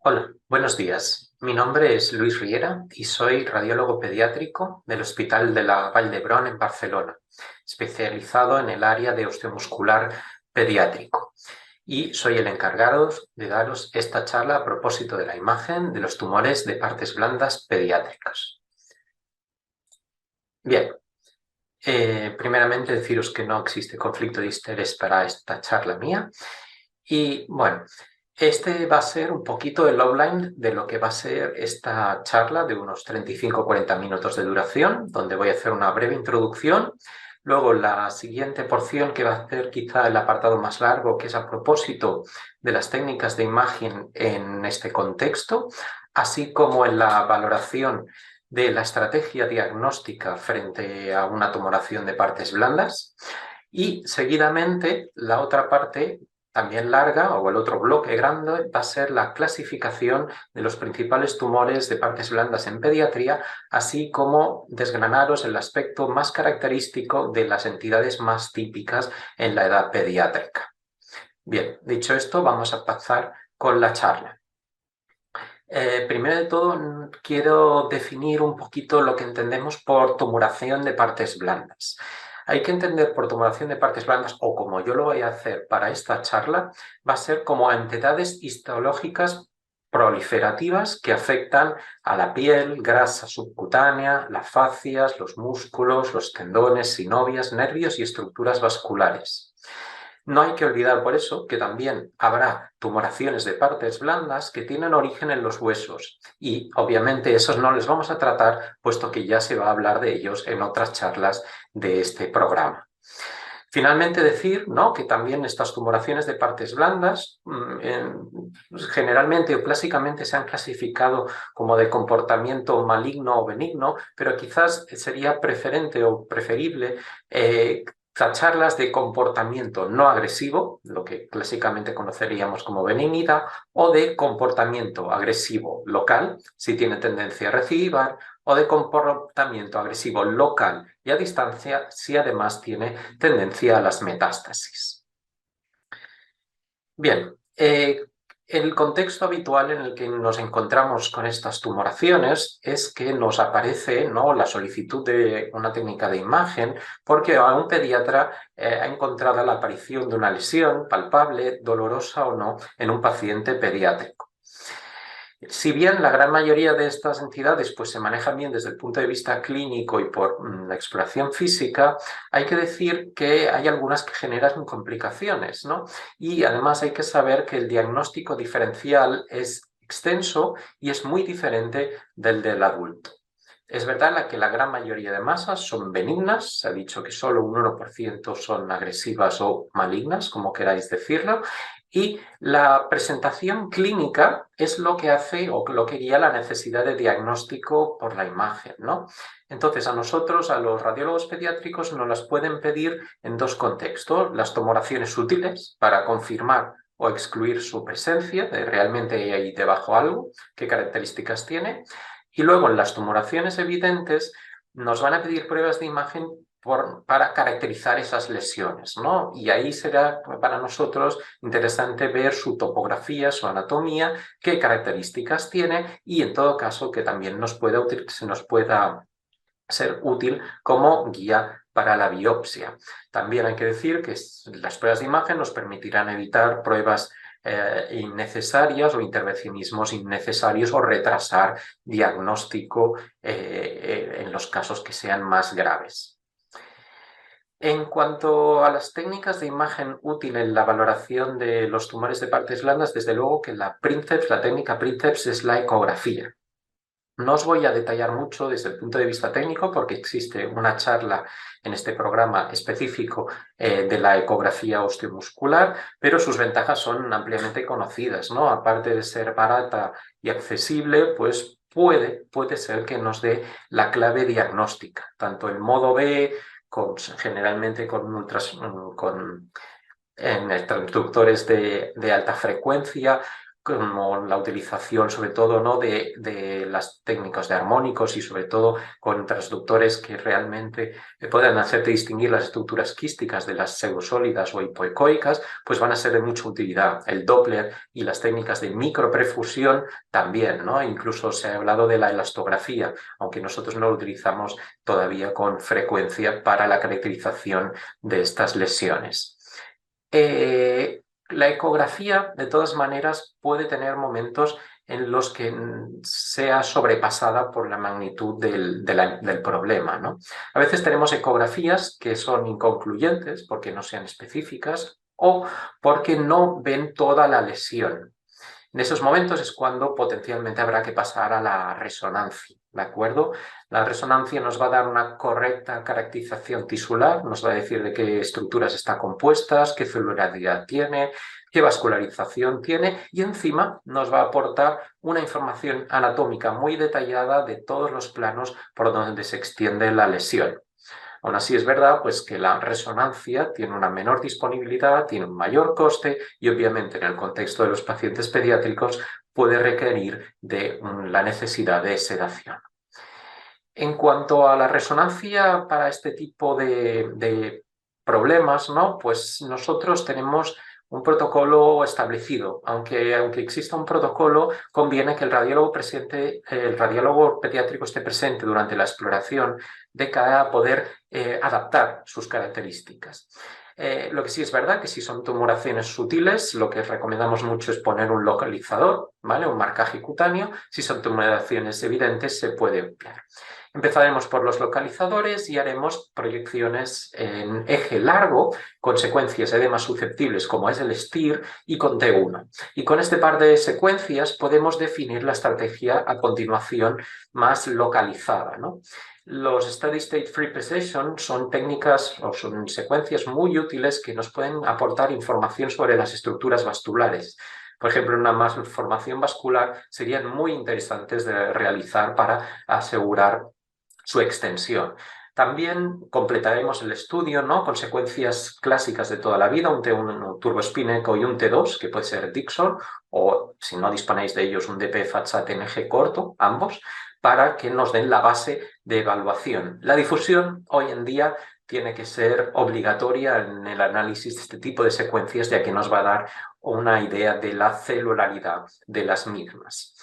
Hola, buenos días. Mi nombre es Luis Riera y soy radiólogo pediátrico del Hospital de la Vall d'Hebron en Barcelona, especializado en el área de osteomuscular pediátrico. Y soy el encargado de daros esta charla a propósito de la imagen de los tumores de partes blandas pediátricas. Bien, primeramente deciros que no existe conflicto de interés para esta charla mía. Y bueno, este va a ser un poquito el outline de lo que va a ser esta charla de unos 35 o 40 minutos de duración, donde voy a hacer una breve introducción. Luego la siguiente porción, que va a ser quizá el apartado más largo, que es a propósito de las técnicas de imagen en este contexto, así como en la valoración de la estrategia diagnóstica frente a una tumoración de partes blandas. Y seguidamente la otra parte también larga, o el otro bloque grande, va a ser la clasificación de los principales tumores de partes blandas en pediatría, así como desgranaros el aspecto más característico de las entidades más típicas en la edad pediátrica. Bien, dicho esto, vamos a pasar con la charla. Primero de todo, quiero definir un poquito lo que entendemos por tumoración de partes blandas. Hay que entender por tumoración de partes blandas, o como yo lo voy a hacer para esta charla, va a ser como entidades histológicas proliferativas que afectan a la piel, grasa subcutánea, las fascias, los músculos, los tendones, sinovias, nervios y estructuras vasculares. No hay que olvidar por eso que también habrá tumoraciones de partes blandas que tienen origen en los huesos y obviamente esos no les vamos a tratar puesto que ya se va a hablar de ellos en otras charlas de este programa. Finalmente decir, ¿no?, que también estas tumoraciones de partes blandas generalmente o clásicamente se han clasificado como de comportamiento maligno o benigno, pero quizás sería preferente o preferible tacharlas de comportamiento no agresivo, lo que clásicamente conoceríamos como benignidad, o de comportamiento agresivo local, si tiene tendencia a recidivar, o de comportamiento agresivo local y a distancia, si además tiene tendencia a las metástasis. Bien, el contexto habitual en el que nos encontramos con estas tumoraciones es que nos aparece, ¿no?, la solicitud de una técnica de imagen porque a un pediatra ha encontrado la aparición de una lesión palpable, dolorosa o no, en un paciente pediátrico. Si bien la gran mayoría de estas entidades pues, se manejan bien desde el punto de vista clínico y por la exploración física, hay que decir que hay algunas que generan complicaciones, ¿no? Y además hay que saber que el diagnóstico diferencial es extenso y es muy diferente del adulto. Es verdad que la gran mayoría de masas son benignas, se ha dicho que solo un 1% son agresivas o malignas, como queráis decirlo, y la presentación clínica es lo que hace o lo que guía la necesidad de diagnóstico por la imagen, ¿no? Entonces, a nosotros, a los radiólogos pediátricos, nos las pueden pedir en dos contextos: las tomoraciones útiles para confirmar o excluir su presencia, de realmente hay ahí debajo algo, qué características tiene, y luego en las tumoraciones evidentes nos van a pedir pruebas de imagen para caracterizar esas lesiones, ¿no? Y ahí será para nosotros interesante ver su topografía, su anatomía, qué características tiene y en todo caso que también se nos pueda ser útil como guía para la biopsia. También hay que decir que las pruebas de imagen nos permitirán evitar pruebas innecesarias o intervencionismos innecesarios o retrasar diagnóstico en los casos que sean más graves. En cuanto a las técnicas de imagen útil en la valoración de los tumores de partes blandas, desde luego que la técnica Princeps es la ecografía. No os voy a detallar mucho desde el punto de vista técnico porque existe una charla en este programa específico de la ecografía osteomuscular, pero sus ventajas son ampliamente conocidas, ¿no? Aparte de ser barata y accesible, pues puede ser que nos dé la clave diagnóstica, tanto en modo B, generalmente con transductores de alta frecuencia, como la utilización sobre todo, ¿no?, de las técnicas de armónicos y sobre todo con transductores que realmente puedan hacerte distinguir las estructuras quísticas de las pseudosólidas o hipoecoicas, pues van a ser de mucha utilidad. El Doppler y las técnicas de microperfusión también, ¿no? Incluso se ha hablado de la elastografía, aunque nosotros no lo utilizamos todavía con frecuencia para la caracterización de estas lesiones. La ecografía, de todas maneras, puede tener momentos en los que sea sobrepasada por la magnitud del problema, ¿no? A veces tenemos ecografías que son inconcluyentes porque no sean específicas o porque no ven toda la lesión. En esos momentos es cuando potencialmente habrá que pasar a la resonancia, ¿de acuerdo? La resonancia nos va a dar una correcta caracterización tisular, nos va a decir de qué estructuras están compuestas, qué celularidad tiene, qué vascularización tiene y encima nos va a aportar una información anatómica muy detallada de todos los planos por donde se extiende la lesión. Aún así es verdad pues, que la resonancia tiene una menor disponibilidad, tiene un mayor coste y obviamente en el contexto de los pacientes pediátricos puede requerir de la necesidad de sedación. En cuanto a la resonancia para este tipo de problemas, ¿no?, pues nosotros tenemos un protocolo establecido. Aunque exista un protocolo, conviene que el radiólogo pediátrico esté presente durante la exploración de cara poder adaptar sus características. Lo que sí es verdad que si son tumoraciones sutiles, lo que recomendamos mucho es poner un localizador, ¿vale?, un marcaje cutáneo. Si son tumoraciones evidentes, se puede emplear. Empezaremos por los localizadores y haremos proyecciones en eje largo con secuencias edemas susceptibles como es el STIR y con T1. Y con este par de secuencias podemos definir la estrategia a continuación más localizada, ¿no? Los Steady State Free Precession son técnicas o son secuencias muy útiles que nos pueden aportar información sobre las estructuras vasculares. Por ejemplo, una malformación vascular serían muy interesantes de realizar para asegurar su extensión. También completaremos el estudio, ¿no?, con secuencias clásicas de toda la vida, un T1 turboespíneco y un T2, que puede ser Dixon, o si no disponéis de ellos, un DP-FAT-SAT-NG corto, ambos, para que nos den la base de evaluación. La difusión hoy en día tiene que ser obligatoria en el análisis de este tipo de secuencias, ya que nos va a dar una idea de la celularidad de las mismas.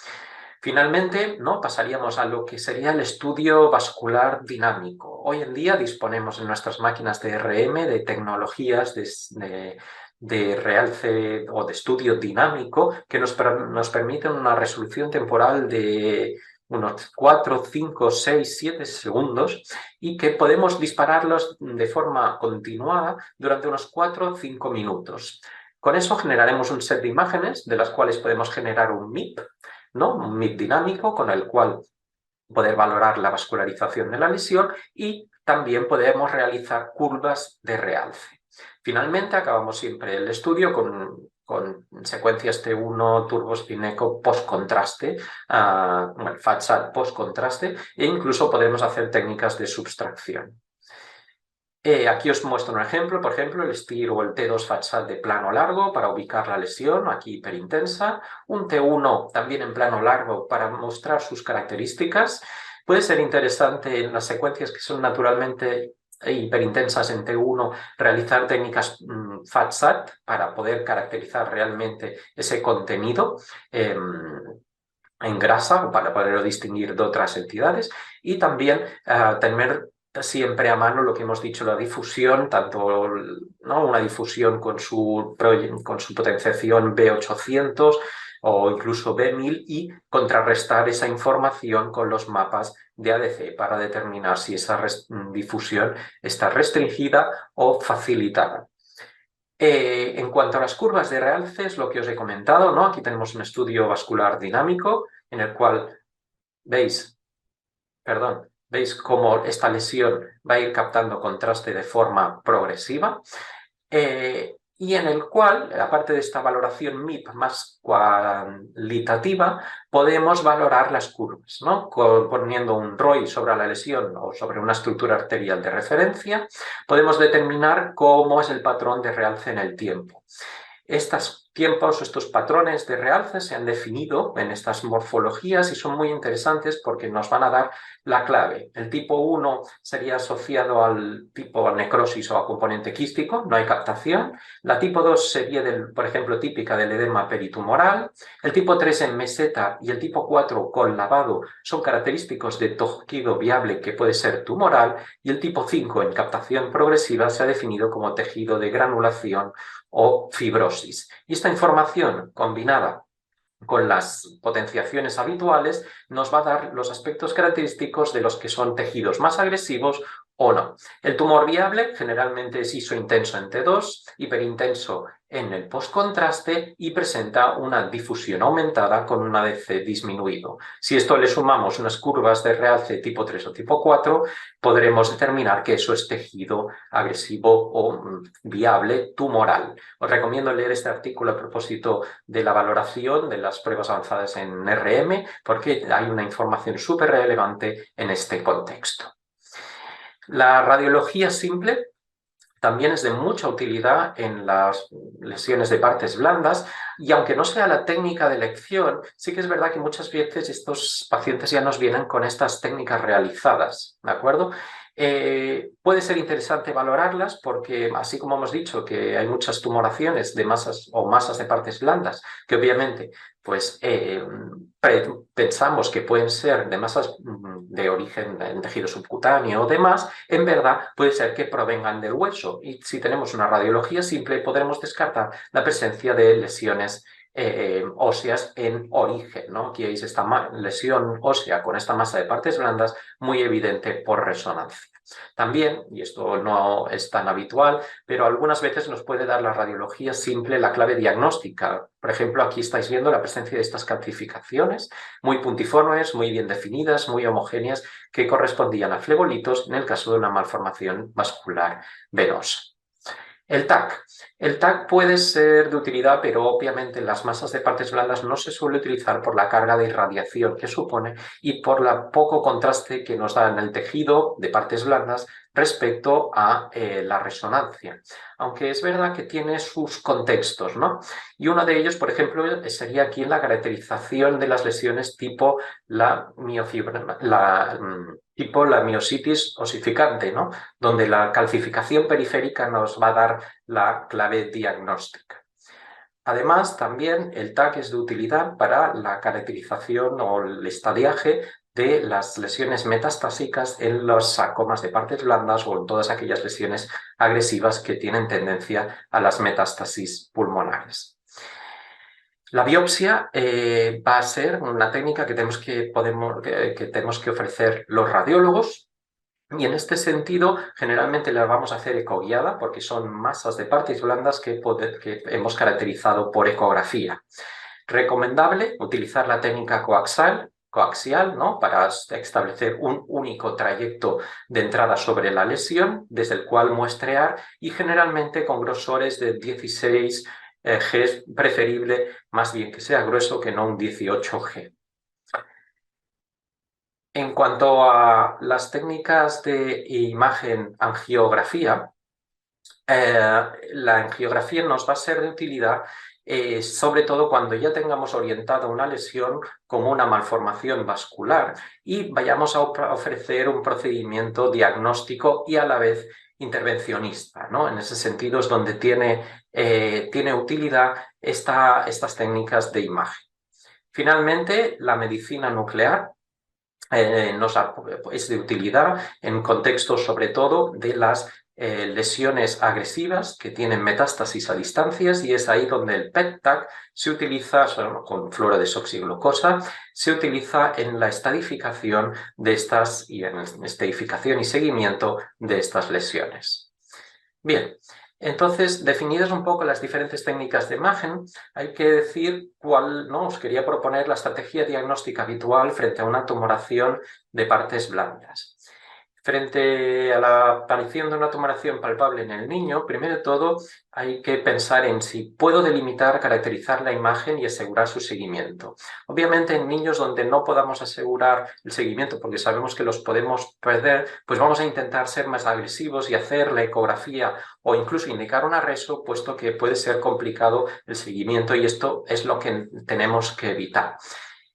Finalmente, ¿no?, pasaríamos a lo que sería el estudio vascular dinámico. Hoy en día disponemos en nuestras máquinas de RM de tecnologías de realce o de estudio dinámico que nos permiten una resolución temporal de unos 4, 5, 6, 7 segundos y que podemos dispararlos de forma continuada durante unos 4 o 5 minutos. Con eso generaremos un set de imágenes de las cuales podemos generar un MIP, ¿no?, un MIP dinámico con el cual poder valorar la vascularización de la lesión y también podemos realizar curvas de realce. Finalmente, acabamos siempre el estudio con secuencias T1 turboespíneco post-contraste, FAT-SAT post-contraste, e incluso podemos hacer técnicas de subtracción. Aquí os muestro un ejemplo, por ejemplo, el STIR o el T2 FAT-SAT de plano largo para ubicar la lesión, aquí hiperintensa, un T1 también en plano largo para mostrar sus características. Puede ser interesante en las secuencias que son naturalmente hiperintensas en T1 realizar técnicas FAT-SAT para poder caracterizar realmente ese contenido en grasa para poderlo distinguir de otras entidades y también tener siempre a mano lo que hemos dicho, la difusión, tanto, ¿no?, una difusión con su potenciación B800 o incluso B1000 y contrarrestar esa información con los mapas de ADC para determinar si esa difusión está restringida o facilitada. En cuanto a las curvas de realce, es lo que os he comentado, ¿no? Aquí tenemos un estudio vascular dinámico en el cual veis cómo esta lesión va a ir captando contraste de forma progresiva y en el cual, aparte de esta valoración MIP más cualitativa, podemos valorar las curvas, ¿no?, poniendo un ROI sobre la lesión o sobre una estructura arterial de referencia, podemos determinar cómo es el patrón de realce en el tiempo. Estos tiempos, estos patrones de realce se han definido en estas morfologías y son muy interesantes porque nos van a dar la clave. El tipo 1 sería asociado al tipo necrosis o a componente quístico, no hay captación. La tipo 2 sería, por ejemplo, típica del edema peritumoral. El tipo 3 en meseta y el tipo 4 con lavado son característicos de tejido viable que puede ser tumoral, y el tipo 5 en captación progresiva se ha definido como tejido de granulación o fibrosis. Y esta información combinada con las potenciaciones habituales nos va a dar los aspectos característicos de los que son tejidos más agresivos o no. El tumor viable generalmente es isointenso en T2, hiperintenso en el postcontraste y presenta una difusión aumentada con un ADC disminuido. Si esto le sumamos unas curvas de realce tipo 3 o tipo 4, podremos determinar que eso es tejido agresivo o viable tumoral. Os recomiendo leer este artículo a propósito de la valoración de las pruebas avanzadas en RM, porque hay una información súper relevante en este contexto. La radiología simple también es de mucha utilidad en las lesiones de partes blandas, y aunque no sea la técnica de elección, sí que es verdad que muchas veces estos pacientes ya nos vienen con estas técnicas realizadas, ¿de acuerdo? Puede ser interesante valorarlas porque, así como hemos dicho que hay muchas tumoraciones de masas o masas de partes blandas que obviamente pues, pensamos que pueden ser de masas de origen en tejido subcutáneo o demás, en verdad puede ser que provengan del hueso, y si tenemos una radiología simple podremos descartar la presencia de lesiones óseas en origen, ¿no? Aquí veis esta lesión ósea con esta masa de partes blandas muy evidente por resonancia. También, y esto no es tan habitual, pero algunas veces nos puede dar la radiología simple la clave diagnóstica. Por ejemplo, aquí estáis viendo la presencia de estas calcificaciones muy puntiformes, muy bien definidas, muy homogéneas, que correspondían a flegolitos en el caso de una malformación vascular venosa. El TAC. El TAC puede ser de utilidad, pero obviamente en las masas de partes blandas no se suele utilizar por la carga de irradiación que supone y por el poco contraste que nos da en el tejido de partes blandas respecto a la resonancia. Aunque es verdad que tiene sus contextos, ¿no? Y uno de ellos, por ejemplo, sería aquí en la caracterización de las lesiones tipo la miositis osificante, ¿no? Donde la calcificación periférica nos va a dar la clave diagnóstica. Además, también el TAC es de utilidad para la caracterización o el estadiaje de las lesiones metastásicas en los sarcomas de partes blandas o en todas aquellas lesiones agresivas que tienen tendencia a las metástasis pulmonares. La biopsia va a ser una técnica que tenemos que ofrecer los radiólogos, y en este sentido generalmente la vamos a hacer ecoguiada porque son masas de partes blandas que hemos caracterizado por ecografía. Recomendable utilizar la técnica coaxial, ¿no? Para establecer un único trayecto de entrada sobre la lesión, desde el cual muestrear, y generalmente con grosores de 16 G, preferible más bien que sea grueso que no un 18 G. En cuanto a las técnicas de imagen angiografía, la angiografía nos va a ser de utilidad sobre todo cuando ya tengamos orientada una lesión como una malformación vascular y vayamos a ofrecer un procedimiento diagnóstico y a la vez intervencionista, ¿no? En ese sentido es donde tiene utilidad estas técnicas de imagen. Finalmente, la medicina nuclear es de utilidad en contextos sobre todo de las lesiones agresivas que tienen metástasis a distancias, y es ahí donde el PET-TAC se utiliza con fluorodesoxiglucosa, se utiliza en la estadificación de estas y en estadificación y seguimiento de estas lesiones. Bien. Entonces, definidas un poco las diferentes técnicas de imagen, hay que decir ¿no? Os quería proponer la estrategia diagnóstica habitual frente a una tumoración de partes blandas. Frente a la aparición de una tumoración palpable en el niño, primero de todo hay que pensar en si puedo delimitar, caracterizar la imagen y asegurar su seguimiento. Obviamente en niños donde no podamos asegurar el seguimiento porque sabemos que los podemos perder, pues vamos a intentar ser más agresivos y hacer la ecografía o incluso indicar un arresto, puesto que puede ser complicado el seguimiento y esto es lo que tenemos que evitar.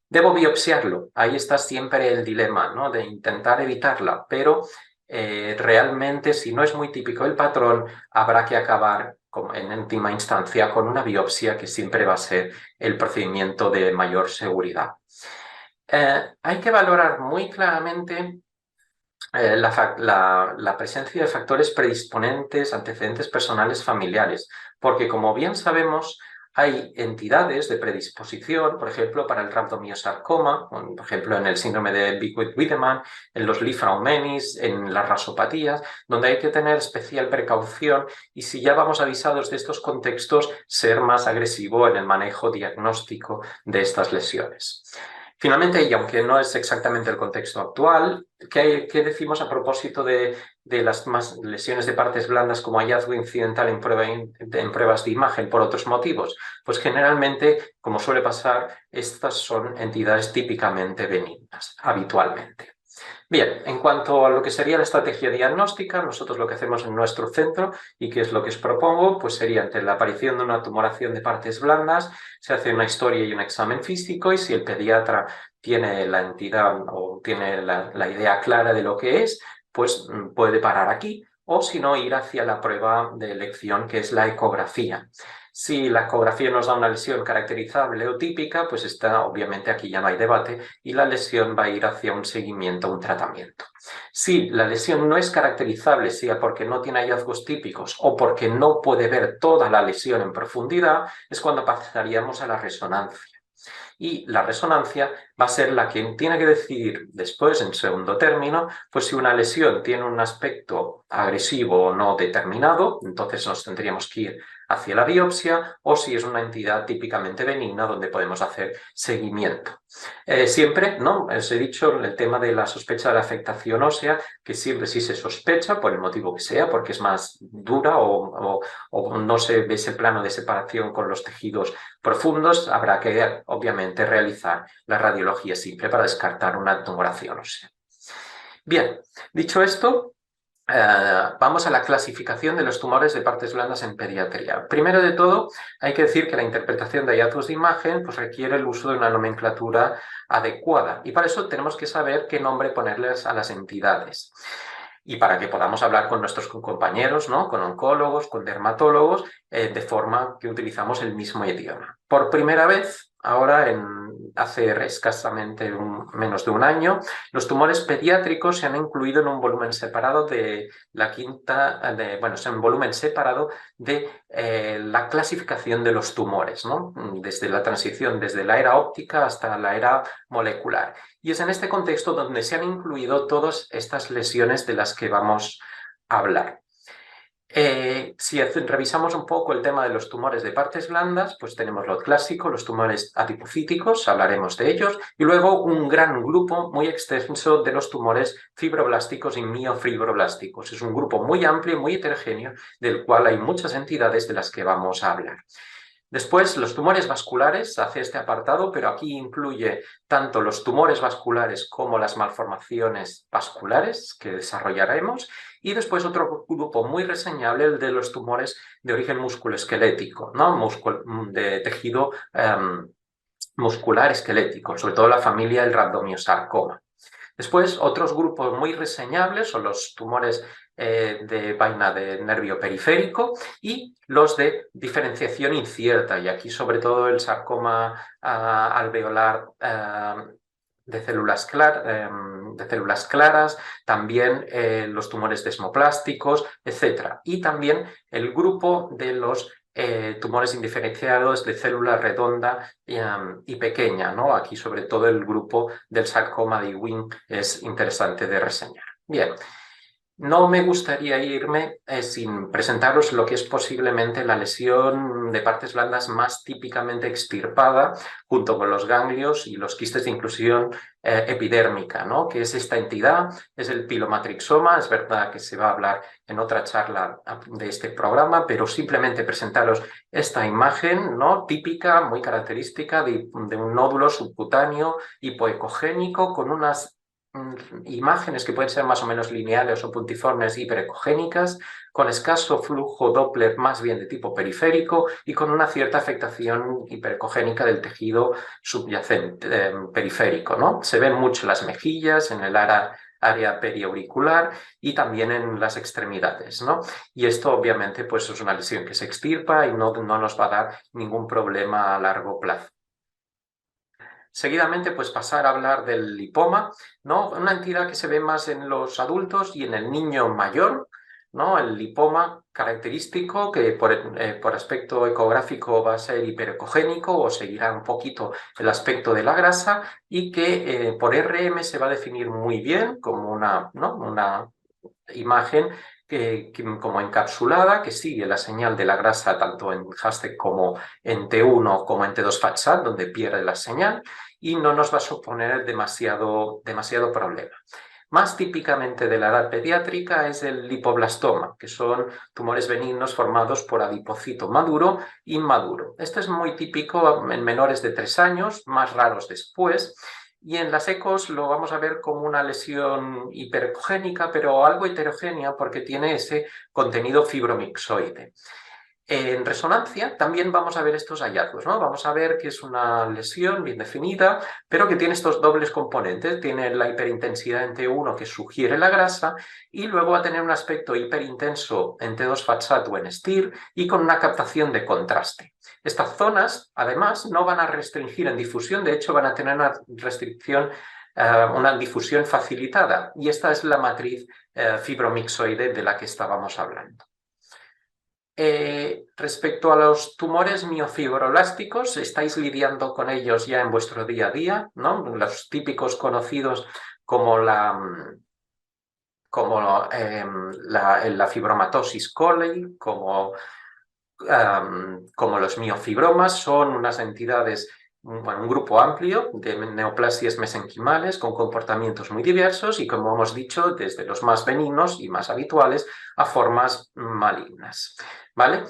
¿Debo biopsiarlo? Ahí está siempre el dilema, ¿no? De intentar evitarla, pero realmente si no es muy típico el patrón, habrá que acabar en última instancia con una biopsia que siempre va a ser el procedimiento de mayor seguridad. Hay que valorar muy claramente la presencia de factores predisponentes, antecedentes personales familiares, porque como bien sabemos, hay entidades de predisposición, por ejemplo, para el rhabdomyosarcoma, por ejemplo, en el síndrome de Bickwood-Wiedemann, en los linfomenis, en las rasopatías, donde hay que tener especial precaución y si ya vamos avisados de estos contextos, ser más agresivo en el manejo diagnóstico de estas lesiones. Finalmente, y aunque no es exactamente el contexto actual, ¿qué decimos a propósito de las lesiones de partes blandas como hallazgo incidental en pruebas de imagen por otros motivos? Pues generalmente, como suele pasar, estas son entidades típicamente benignas, habitualmente. Bien, en cuanto a lo que sería la estrategia diagnóstica, nosotros lo que hacemos en nuestro centro y que es lo que os propongo, pues sería ante la aparición de una tumoración de partes blandas, se hace una historia y un examen físico y si el pediatra tiene la entidad o tiene la idea clara de lo que es, pues puede parar aquí o si no ir hacia la prueba de elección que es la ecografía. Si la ecografía nos da una lesión caracterizable o típica, pues obviamente aquí ya no hay debate y la lesión va a ir hacia un seguimiento, un tratamiento. Si la lesión no es caracterizable, sea porque no tiene hallazgos típicos o porque no puede ver toda la lesión en profundidad, es cuando pasaríamos a la resonancia. Y la resonancia va a ser la que tiene que decidir después, en segundo término, pues si una lesión tiene un aspecto agresivo o no determinado, entonces nos tendríamos que ir hacia la biopsia, o si es una entidad típicamente benigna donde podemos hacer seguimiento. Siempre, ¿no? Os he dicho el tema de la sospecha de la afectación ósea, que siempre sí se sospecha, por el motivo que sea, porque es más dura o no se ve ese plano de separación con los tejidos profundos, habrá que, obviamente, realizar la radiología simple para descartar una tumoración ósea. Bien, dicho esto, vamos a la clasificación de los tumores de partes blandas en pediatría. Primero de todo, hay que decir que la interpretación de hallazgos de imagen pues, requiere el uso de una nomenclatura adecuada y para eso tenemos que saber qué nombre ponerles a las entidades. Y para que podamos hablar con nuestros compañeros, ¿no? Con oncólogos, con dermatólogos, de forma que utilizamos el mismo idioma. Por primera vez, ahora hace escasamente menos de un año, los tumores pediátricos se han incluido en un volumen separado de un volumen separado de la clasificación de los tumores, ¿no? Desde la transición, desde la era óptica hasta la era molecular. Y es en este contexto donde se han incluido todas estas lesiones de las que vamos a hablar. Si revisamos un poco el tema de los tumores de partes blandas, pues tenemos lo clásico, los tumores adipocíticos, hablaremos de ellos, y luego un gran grupo muy extenso de los tumores fibroblásticos y miofibroblásticos. Es un grupo muy amplio y muy heterogéneo, del cual hay muchas entidades de las que vamos a hablar. Después, los tumores vasculares, hace este apartado, pero aquí incluye tanto los tumores vasculares como las malformaciones vasculares que desarrollaremos. Y después otro grupo muy reseñable, el de los tumores de origen musculoesquelético, ¿no? De tejido muscular esquelético, sobre todo la familia del rhabdomyosarcoma. Después, otros grupos muy reseñables son los tumores de vaina de nervio periférico y los de diferenciación incierta, y aquí sobre todo el sarcoma alveolar de células claras, también los tumores desmoplásticos, etc. Y también el grupo de los tumores indiferenciados de célula redonda y pequeña, ¿no? Aquí sobre todo el grupo del sarcoma de Ewing es interesante de reseñar. Bien, No me gustaría irme sin presentaros lo que es posiblemente la lesión de partes blandas más típicamente extirpada, junto con los ganglios y los quistes de inclusión epidérmica, ¿no? Que es esta entidad, es el pilomatrixoma. Es verdad que se va a hablar en otra charla de este programa, pero simplemente presentaros esta imagen, ¿no? Típica, muy característica de un nódulo subcutáneo hipoecogénico con unas imágenes que pueden ser más o menos lineales o puntiformes hiperecogénicas, con escaso flujo Doppler más bien de tipo periférico y con una cierta afectación hiperecogénica del tejido subyacente periférico, ¿no? Se ven mucho las mejillas, en el área periauricular y también en las extremidades, ¿no? Y esto obviamente pues es una lesión que se extirpa y no nos va a dar ningún problema a largo plazo. Seguidamente, pues pasar a hablar del lipoma, ¿no? Una entidad que se ve más en los adultos y en el niño mayor, ¿no? El lipoma característico que por aspecto ecográfico va a ser hiperecogénico o seguirá un poquito el aspecto de la grasa y que por RM se va a definir muy bien como una, ¿no? Una imagen como encapsulada, que sigue la señal de la grasa tanto en hashtag como en T1 como en T2-FATSAT, donde pierde la señal y no nos va a suponer demasiado problema. Más típicamente de la edad pediátrica es el lipoblastoma, que son tumores benignos formados por adipocito maduro e inmaduro. Esto es muy típico en menores de 3 años, más raros después, y en las ecos lo vamos a ver como una lesión hipergénica, pero algo heterogénea porque tiene ese contenido fibromixoide. En resonancia también vamos a ver estos hallazgos, ¿no? Vamos a ver que es una lesión bien definida, pero que tiene estos dobles componentes. Tiene la hiperintensidad en T1 que sugiere la grasa y luego va a tener un aspecto hiperintenso en T2-FATSAT o en STIR y con una captación de contraste. Estas zonas, además, no van a restringir en difusión, de hecho van a tener una restricción, una difusión facilitada, y esta es la matriz fibromixoide de la que estábamos hablando. Respecto a los tumores miofibroblásticos, estáis lidiando con ellos ya en vuestro día a día, ¿no? Los típicos conocidos como la fibromatosis coli, como los miofibromas, son unas entidades, bueno, un grupo amplio de neoplasias mesenquimales con comportamientos muy diversos y, como hemos dicho, desde los más benignos y más habituales a formas malignas, ¿vale?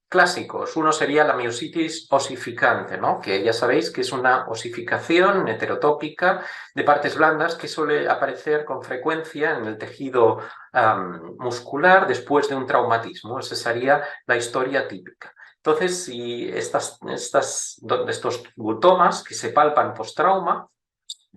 Clásicos, uno sería la miositis osificante, ¿no? Que ya sabéis que es una osificación heterotópica de partes blandas que suele aparecer con frecuencia en el tejido muscular después de un traumatismo. Esa sería la historia típica. Entonces, si estos gutomas que se palpan post-trauma,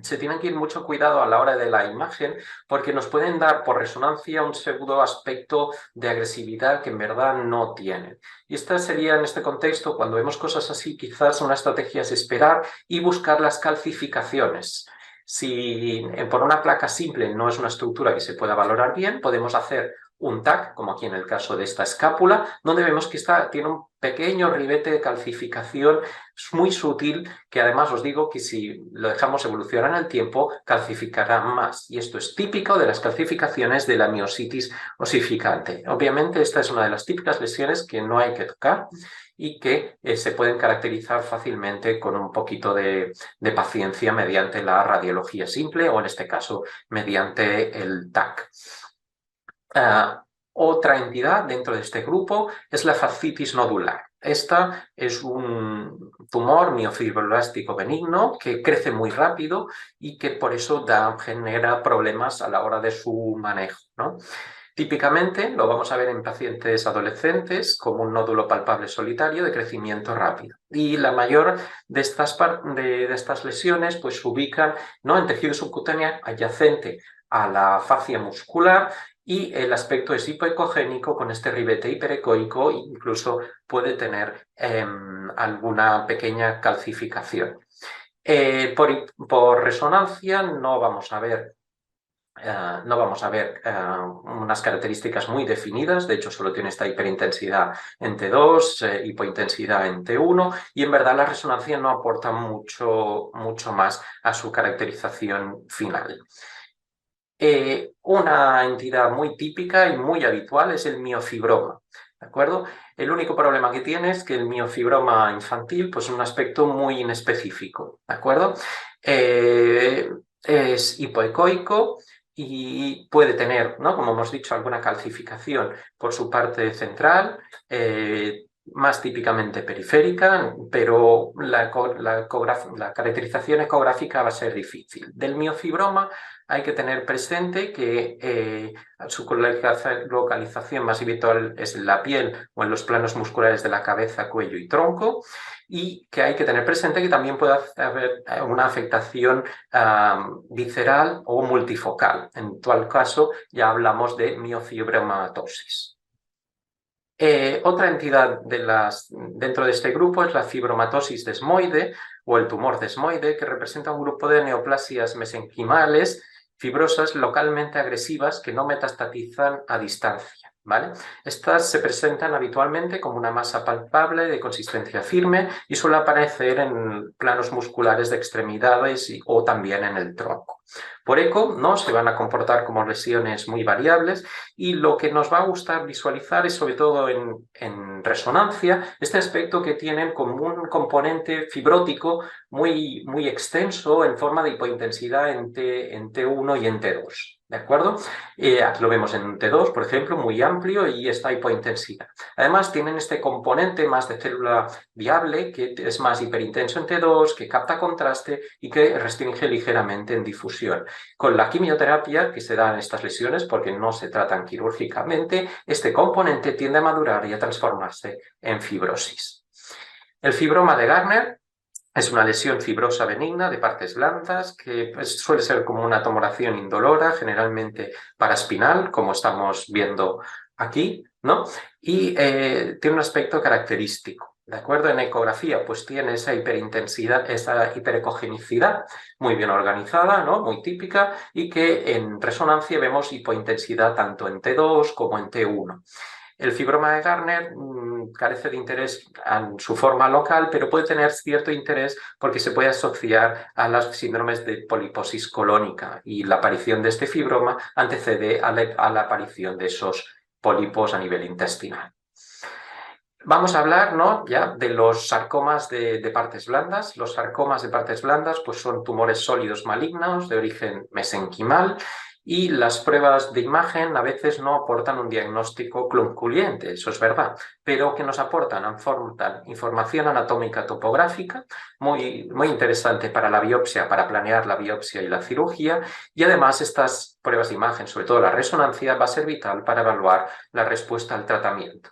se tienen que ir mucho cuidado a la hora de la imagen porque nos pueden dar por resonancia un pseudo aspecto de agresividad que en verdad no tienen. Y esta sería, en este contexto, cuando vemos cosas así, quizás una estrategia es esperar y buscar las calcificaciones. Si por una placa simple no es una estructura que se pueda valorar bien, podemos hacer un TAC, como aquí en el caso de esta escápula, donde vemos que tiene un pequeño ribete de calcificación muy sutil, que además os digo que si lo dejamos evolucionar en el tiempo, calcificará más. Y esto es típico de las calcificaciones de la miositis osificante. Obviamente esta es una de las típicas lesiones que no hay que tocar y que se pueden caracterizar fácilmente con un poquito de paciencia mediante la radiología simple o, en este caso, mediante el TAC. Otra entidad dentro de este grupo es la fascitis nodular. Esta es un tumor miofibroblástico benigno que crece muy rápido y que por eso genera problemas a la hora de su manejo, ¿no? Típicamente lo vamos a ver en pacientes adolescentes como un nódulo palpable solitario de crecimiento rápido. Y la mayor de estas lesiones pues, se ubican, ¿no?, en tejido subcutáneo adyacente a la fascia muscular, y el aspecto es hipoecogénico con este ribete hiperecoico, e incluso puede tener alguna pequeña calcificación. Por resonancia no vamos a ver unas características muy definidas. De hecho solo tiene esta hiperintensidad en T2, hipointensidad en T1, y en verdad la resonancia no aporta mucho más a su caracterización final. Una entidad muy típica y muy habitual es el miofibroma, ¿de acuerdo? El único problema que tiene es que el miofibroma infantil pues, es un aspecto muy inespecífico, ¿de acuerdo? Es hipoecoico y puede tener, ¿no? Como hemos dicho, alguna calcificación por su parte central, más típicamente periférica, pero la caracterización ecográfica va a ser difícil. Del miofibroma hay que tener presente que su localización más habitual es en la piel o en los planos musculares de la cabeza, cuello y tronco, y que hay que tener presente que también puede haber una afectación visceral o multifocal. En tal caso ya hablamos de miofibromatosis. Otra entidad dentro de este grupo es la fibromatosis desmoide o el tumor desmoide, que representa un grupo de neoplasias mesenquimales fibrosas localmente agresivas que no metastatizan a distancia, ¿vale? Estas se presentan habitualmente como una masa palpable de consistencia firme y suele aparecer en planos musculares de extremidades o también en el tronco. Por eco, ¿no? Se van a comportar como lesiones muy variables y lo que nos va a gustar visualizar es sobre todo en resonancia este aspecto que tienen como un componente fibrótico muy extenso en forma de hipointensidad en T1 y en T2. ¿De acuerdo? Aquí lo vemos en T2, por ejemplo, muy amplio y esta hipointensidad. Además, tienen este componente más de célula viable que es más hiperintenso en T2, que capta contraste y que restringe ligeramente en difusión. Con la quimioterapia que se da en estas lesiones, porque no se tratan quirúrgicamente, este componente tiende a madurar y a transformarse en fibrosis. El fibroma de Gardner es una lesión fibrosa benigna de partes blandas que suele ser como una tumoración indolora, generalmente paraspinal, como estamos viendo aquí, ¿no? Y tiene un aspecto característico. ¿De acuerdo? En ecografía, pues tiene esa hiperintensidad, esa hiperecogenicidad muy bien organizada, ¿no? Muy típica, y que en resonancia vemos hipointensidad tanto en T2 como en T1. El fibroma de Gardner carece de interés en su forma local, pero puede tener cierto interés porque se puede asociar a los síndromes de poliposis colónica y la aparición de este fibroma antecede a la aparición de esos pólipos a nivel intestinal. Vamos a hablar, ¿no? Ya de los sarcomas de partes blandas. Los sarcomas de partes blandas pues, son tumores sólidos malignos de origen mesenquimal y las pruebas de imagen a veces no aportan un diagnóstico concluyente, eso es verdad, pero que nos aportan información anatómica topográfica muy interesante para la biopsia, para planear la biopsia y la cirugía, y además estas pruebas de imagen, sobre todo la resonancia, va a ser vital para evaluar la respuesta al tratamiento.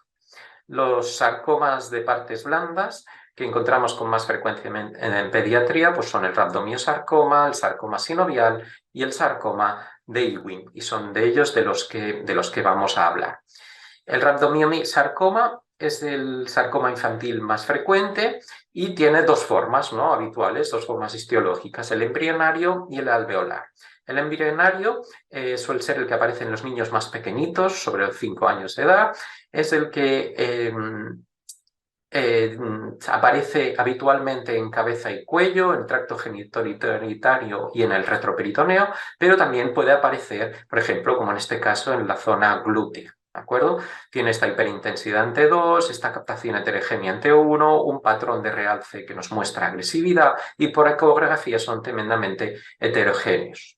Los sarcomas de partes blandas que encontramos con más frecuencia en pediatría pues son el rhabdomiosarcoma, el sarcoma sinovial y el sarcoma de Ewing, y son de ellos de los que vamos a hablar. El rhabdomiosarcoma es el sarcoma infantil más frecuente y tiene dos formas, ¿no? Habituales, dos formas histológicas, el embrionario y el alveolar. El embrionario suele ser el que aparece en los niños más pequeñitos, sobre los 5 años de edad, es el que aparece habitualmente en cabeza y cuello, en el tracto genitourinario y en el retroperitoneo, pero también puede aparecer, por ejemplo, como en este caso, en la zona glútea. ¿De acuerdo? Tiene esta hiperintensidad en T2, esta captación heterogénea en T1, un patrón de realce que nos muestra agresividad y por ecografía son tremendamente heterogéneos.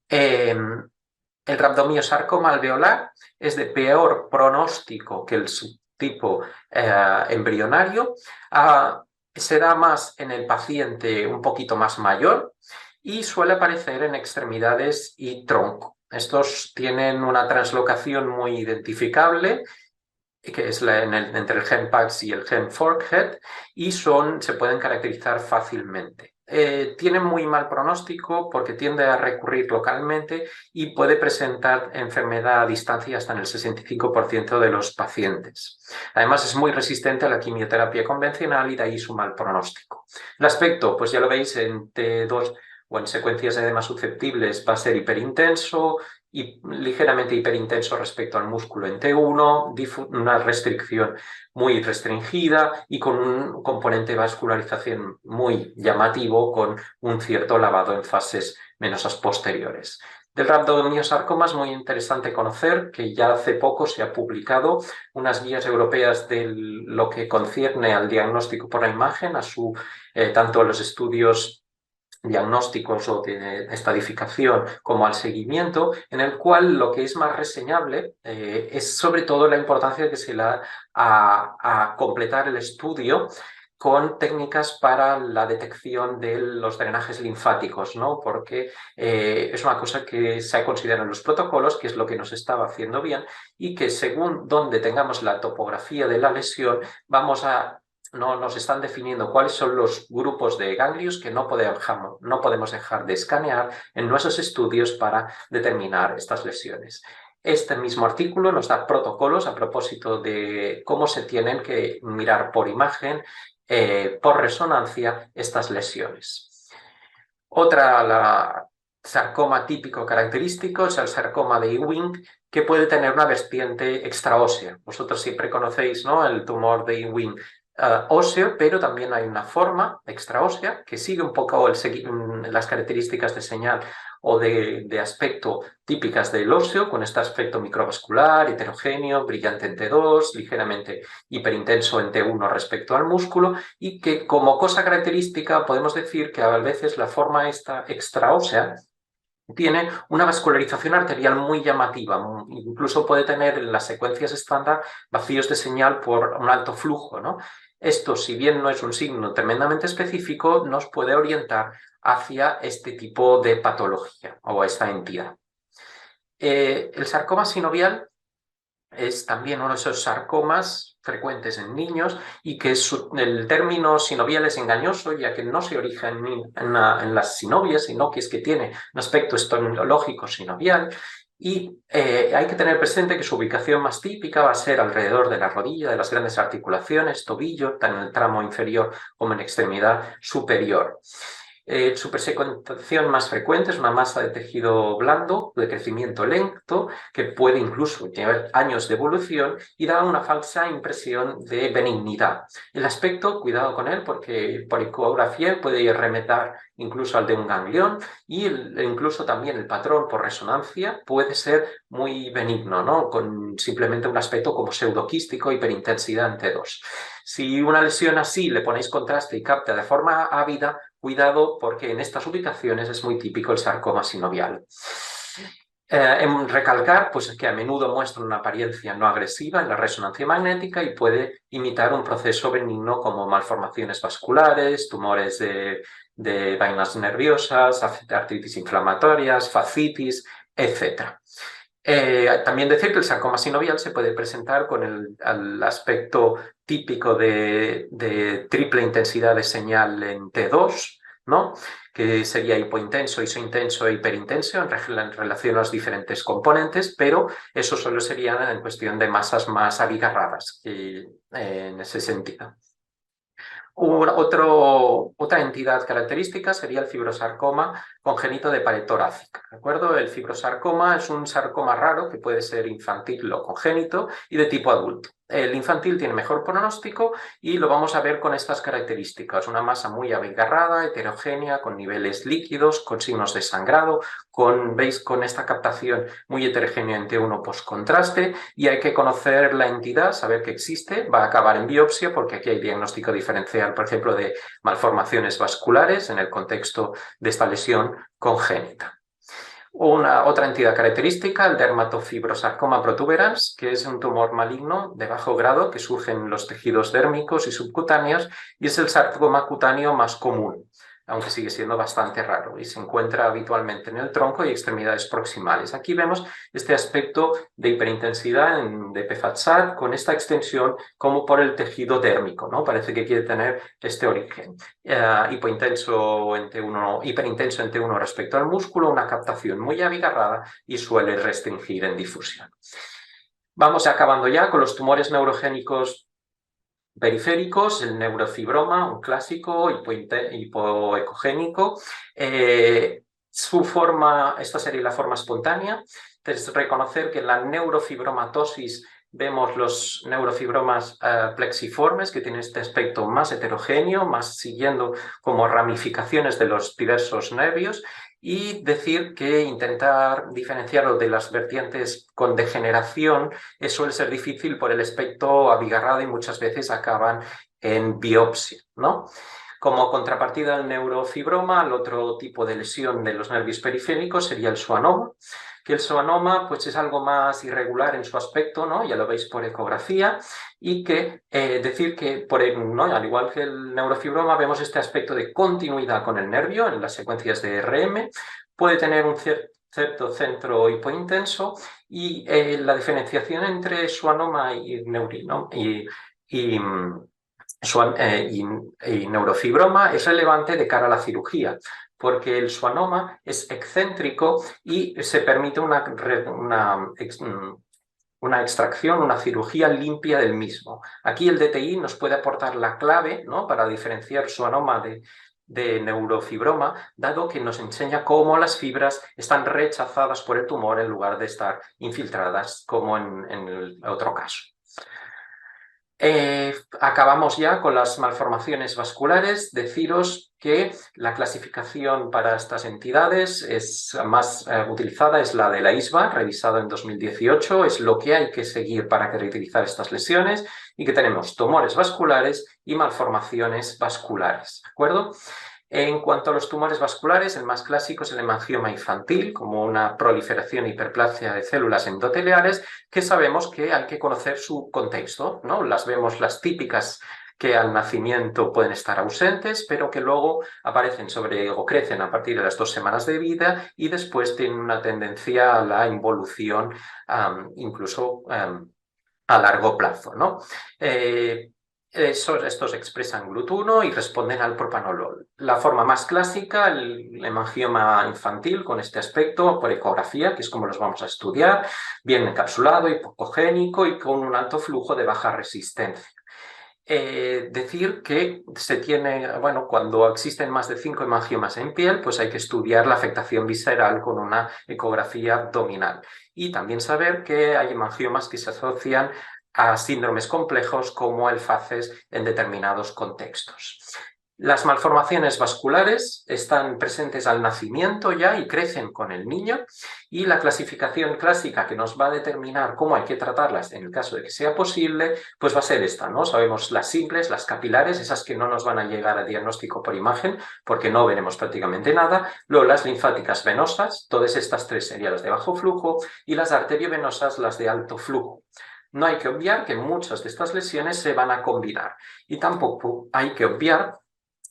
El rhabdomiosarcoma alveolar es de peor pronóstico que el subtipo embrionario. Se da más en el paciente un poquito más mayor y suele aparecer en extremidades y tronco. Estos tienen una translocación muy identificable, que es entre el gen PAX y el gen Forkhead, y se pueden caracterizar fácilmente. Tienen muy mal pronóstico porque tiende a recurrir localmente y puede presentar enfermedad a distancia hasta en el 65% de los pacientes. Además, es muy resistente a la quimioterapia convencional y de ahí su mal pronóstico. El aspecto, pues ya lo veis, en T2 o en secuencias de edema susceptibles va a ser hiperintenso y ligeramente hiperintenso respecto al músculo en T1, una restricción muy restringida y con un componente de vascularización muy llamativo con un cierto lavado en fases venosas posteriores. Del rhabdomyosarcoma es muy interesante conocer que ya hace poco se ha publicado unas guías europeas de lo que concierne al diagnóstico por la imagen, tanto a los estudios diagnósticos o de estadificación como al seguimiento, en el cual lo que es más reseñable es sobre todo la importancia que se le da a completar el estudio con técnicas para la detección de los drenajes linfáticos, ¿no? Porque es una cosa que se ha considerado en los protocolos, que es lo que nos estaba haciendo bien, y que según donde tengamos la topografía de la lesión, nos están definiendo cuáles son los grupos de ganglios que no podemos dejar de escanear en nuestros estudios para determinar estas lesiones. Este mismo artículo nos da protocolos a propósito de cómo se tienen que mirar por imagen, por resonancia, estas lesiones. Sarcoma típico característico es el sarcoma de Ewing, que puede tener una vertiente extraósea. Vosotros siempre conocéis, ¿no?, el tumor de Ewing óseo, pero también hay una forma extraósea que sigue un poco las características de señal o de aspecto típicas del óseo, con este aspecto microvascular, heterogéneo, brillante en T2, ligeramente hiperintenso en T1 respecto al músculo, y que como cosa característica podemos decir que a veces la forma esta extraósea tiene una vascularización arterial muy llamativa, incluso puede tener en las secuencias estándar vacíos de señal por un alto flujo, ¿no? Esto, si bien no es un signo tremendamente específico, nos puede orientar hacia este tipo de patología o esta entidad. El sarcoma sinovial es también uno de esos sarcomas frecuentes en niños y que el término sinovial es engañoso, ya que no se origina en las sinovias, sino que es que tiene un aspecto estomatológico sinovial. Y hay que tener presente que su ubicación más típica va a ser alrededor de la rodilla, de las grandes articulaciones, tobillo, tanto en el tramo inferior como en extremidad superior. Su persecución más frecuente es una masa de tejido blando de crecimiento lento que puede incluso llevar años de evolución y da una falsa impresión de benignidad. El aspecto, cuidado con él, porque por ecografía puede remeter incluso al de un ganglión y incluso también el patrón por resonancia puede ser muy benigno, ¿no?, con simplemente un aspecto como pseudoquístico, hiperintensidad en T2. Si una lesión así le ponéis contraste y capta de forma ávida, cuidado, porque en estas ubicaciones es muy típico el sarcoma sinovial. Recalcar pues, que a menudo muestra una apariencia no agresiva en la resonancia magnética y puede imitar un proceso benigno como malformaciones vasculares, tumores de vainas nerviosas, artritis inflamatorias, fascitis, etc. También decir que el sarcoma sinovial se puede presentar con el aspecto típico de triple intensidad de señal en T2, ¿no?, que sería hipointenso, isointenso e hiperintenso en relación a los diferentes componentes, pero eso solo sería en cuestión de masas más abigarradas en ese sentido. Otra entidad característica sería el fibrosarcoma congénito de pared torácica, ¿de acuerdo? El fibrosarcoma es un sarcoma raro que puede ser infantil o congénito y de tipo adulto. El infantil tiene mejor pronóstico y lo vamos a ver con estas características. Una masa muy abigarrada, heterogénea, con niveles líquidos, con signos de sangrado, veis con esta captación muy heterogénea en T1 postcontraste, y hay que conocer la entidad, saber que existe, va a acabar en biopsia porque aquí hay diagnóstico diferencial, por ejemplo, de malformaciones vasculares en el contexto de esta lesión congénita. Otra entidad característica, el dermatofibrosarcoma protuberans, que es un tumor maligno de bajo grado que surge en los tejidos dérmicos y subcutáneos y es el sarcoma cutáneo más común, aunque sigue siendo bastante raro y se encuentra habitualmente en el tronco y extremidades proximales. Aquí vemos este aspecto de hiperintensidad de PFAT-SAT con esta extensión como por el tejido dérmico, ¿no? Parece que quiere tener este origen. Hiperintenso en T1 respecto al músculo, una captación muy abigarrada y suele restringir en difusión. Vamos acabando ya con los tumores neurogénicos periféricos, el neurofibroma, un clásico, hipoecogénico. Esta sería la forma espontánea. Es reconocer que la neurofibromatosis vemos los neurofibromas plexiformes, que tienen este aspecto más heterogéneo, más siguiendo como ramificaciones de los diversos nervios, y decir que intentar diferenciarlo de las vertientes con degeneración suele ser difícil por el aspecto abigarrado y muchas veces acaban en biopsia, ¿no? Como contrapartida al neurofibroma, el otro tipo de lesión de los nervios periféricos sería el schwannoma, que el schwannoma pues, es algo más irregular en su aspecto, ¿no? Ya lo veis por ecografía, y que decir que, ¿no? Al igual que el neurofibroma, vemos este aspecto de continuidad con el nervio en las secuencias de RM, puede tener un cierto centro hipointenso, y la diferenciación entre schwannoma y neurino y neurofibroma es relevante de cara a la cirugía, porque el schwannoma es excéntrico y se permite una extracción, una cirugía limpia del mismo. Aquí el DTI nos puede aportar la clave, ¿no?, para diferenciar schwannoma de neurofibroma, dado que nos enseña cómo las fibras están rechazadas por el tumor en lugar de estar infiltradas, como en el otro caso. Acabamos ya con las malformaciones vasculares. Deciros que la clasificación para estas entidades más utilizada es la de la ISBA, revisada en 2018, es lo que hay que seguir para caracterizar estas lesiones, y que tenemos tumores vasculares y malformaciones vasculares, ¿de acuerdo? En cuanto a los tumores vasculares, el más clásico es el hemangioma infantil, como una proliferación e hiperplasia de células endoteliales, que sabemos que hay que conocer su contexto, ¿no? Las vemos las típicas que al nacimiento pueden estar ausentes, pero que luego aparecen o crecen a partir de las 2 semanas de vida, y después tienen una tendencia a la involución, incluso a largo plazo, ¿no? Estos expresan GLUT1 y responden al propanolol. La forma más clásica, el hemangioma infantil con este aspecto por ecografía, que es como los vamos a estudiar, bien encapsulado, hipocogénico y con un alto flujo de baja resistencia. Decir que cuando existen más de 5 hemangiomas en piel, pues hay que estudiar la afectación visceral con una ecografía abdominal. Y también saber que hay hemangiomas que se asocian a síndromes complejos como el FACES en determinados contextos. Las malformaciones vasculares están presentes al nacimiento ya y crecen con el niño, y la clasificación clásica que nos va a determinar cómo hay que tratarlas en el caso de que sea posible, pues va a ser esta, ¿no? Sabemos las simples, las capilares, esas que no nos van a llegar a diagnóstico por imagen porque no veremos prácticamente nada, luego las linfáticas venosas, todas estas 3 serían las de bajo flujo, y las arteriovenosas, las de alto flujo. No hay que obviar que muchas de estas lesiones se van a combinar, y tampoco hay que obviar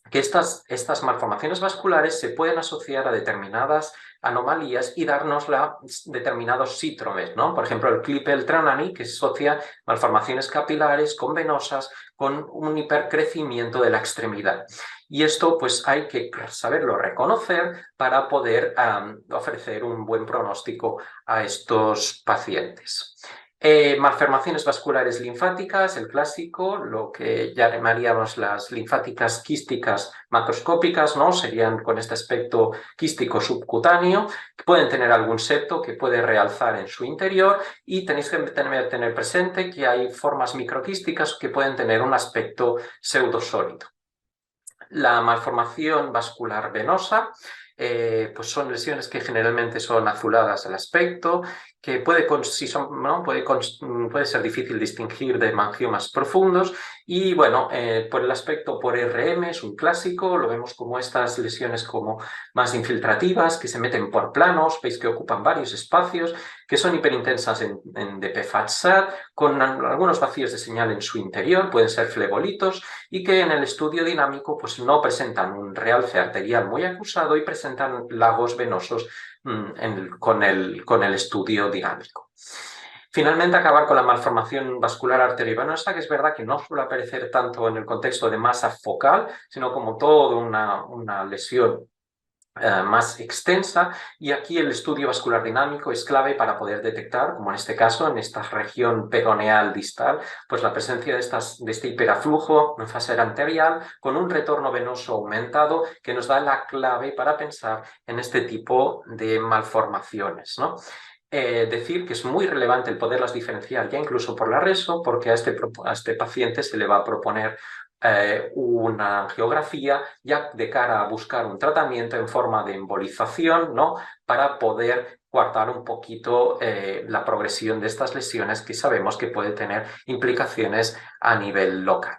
que estas malformaciones vasculares se pueden asociar a determinadas anomalías y darnos determinados síndromes, ¿no? Por ejemplo, el Klippel-Trenaunay, que asocia malformaciones capilares con venosas, con un hipercrecimiento de la extremidad. Y esto pues hay que saberlo reconocer para poder ofrecer un buen pronóstico a estos pacientes. Malformaciones vasculares linfáticas, el clásico, lo que llamaríamos las linfáticas quísticas macroscópicas, ¿no? Serían con este aspecto quístico subcutáneo, que pueden tener algún septo que puede realzar en su interior, y tenéis que tener presente que hay formas microquísticas que pueden tener un aspecto pseudosólido. La malformación vascular venosa, pues son lesiones que generalmente son azuladas al aspecto, que puede ser difícil distinguir de hemangiomas profundos, y bueno, por el aspecto por RM es un clásico, lo vemos como estas lesiones como más infiltrativas, que se meten por planos, veis que ocupan varios espacios, que son hiperintensas en DP-FAT-SAT, con algunos vacíos de señal en su interior, pueden ser flebolitos, y que en el estudio dinámico pues no presentan un realce arterial muy acusado y presentan lagos venosos con el estudio dinámico. Finalmente, acabar con la malformación vascular arteriovenosa, que es verdad que no suele aparecer tanto en el contexto de masa focal, sino como toda una lesión más extensa, y aquí el estudio vascular dinámico es clave para poder detectar, como en este caso, en esta región peroneal distal, pues la presencia de este hiperaflujo en fase arterial con un retorno venoso aumentado, que nos da la clave para pensar en este tipo de malformaciones, ¿no? decir que es muy relevante el poderlas diferenciar ya incluso por la RESO, porque a este paciente se le va a proponer una angiografía ya de cara a buscar un tratamiento en forma de embolización, ¿no? Para poder coartar un poquito la progresión de estas lesiones que sabemos que puede tener implicaciones a nivel local.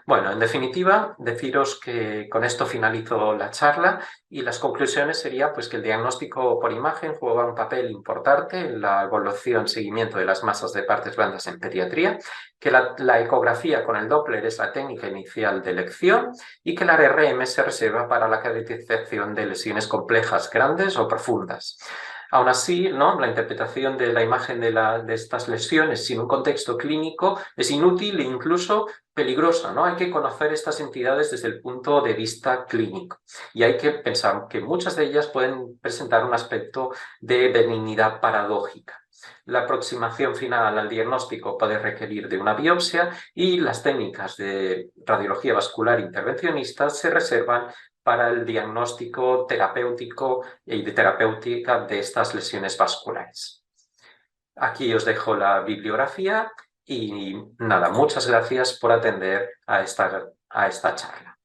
Bueno, en definitiva, deciros que con esto finalizo la charla y las conclusiones sería pues, que el diagnóstico por imagen juega un papel importante en la evaluación seguimiento de las masas de partes blandas en pediatría, que la ecografía con el Doppler es la técnica inicial de elección y que la RRM se reserva para la caracterización de lesiones complejas, grandes o profundas. Aún así, ¿no? La interpretación de la imagen de estas lesiones sin un contexto clínico es inútil e incluso peligrosa, ¿no? Hay que conocer estas entidades desde el punto de vista clínico y hay que pensar que muchas de ellas pueden presentar un aspecto de benignidad paradójica. La aproximación final al diagnóstico puede requerir de una biopsia y las técnicas de radiología vascular intervencionista se reservan para el diagnóstico terapéutico y de terapéutica de estas lesiones vasculares. Aquí os dejo la bibliografía y nada, muchas gracias por atender a esta charla.